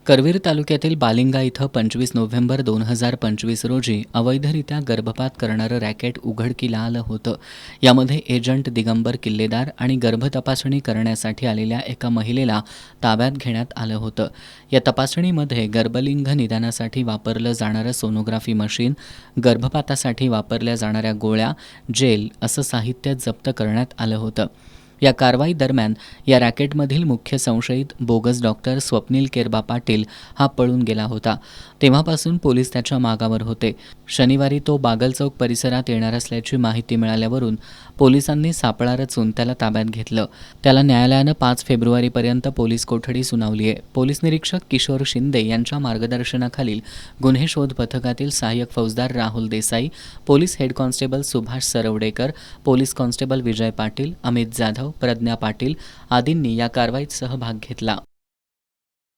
करवीर तालुक्यातील बालिंगा इथं 25 नोव्हेंबर 2025 रोजी अवैधरित्या गर्भपात करणारं रॅकेट उघडकीला आलं होतं. यामध्ये एजंट दिगंबर किल्लेदार आणि गर्भतपासणी करण्यासाठी आलेल्या एका महिलेला ताब्यात घेण्यात आलं होतं. या तपासणीमध्ये गर्भलिंग निदानासाठी वापरलं जाणारं सोनोग्राफी मशीन, गर्भपातासाठी वापरल्या जाणाऱ्या गोळ्या, जेल असं साहित्य जप्त करण्यात आलं होतं. या कारवाई दरम्यान या रॅकेटमधील मुख्य संशयित बोगस डॉक्टर स्वप्नील केरबा पाटील हा पळून गेला होता. तेव्हापासून पोलीस त्याच्या मागावर होते. शनिवारी तो बागलचौक परिसरात येणार असल्याची माहिती मिळाल्यावरून पोलिसांनी सापळा रचून त्याला ताब्यात घेतलं. त्याला न्यायालयानं 5 फेब्रुवारीपर्यंत पोलीस कोठडी सुनावली आहे. पोलीस निरीक्षक किशोर शिंदे यांच्या मार्गदर्शनाखालील गुन्हे शोध पथकातील सहाय्यक फौजदार Rahul Desai, police head constable Subhash Sarwadekar, police constable Vijay Patil, Amit Jadhav, Pragya Patil आदींनी या कारवाईत सहभाग घेतला.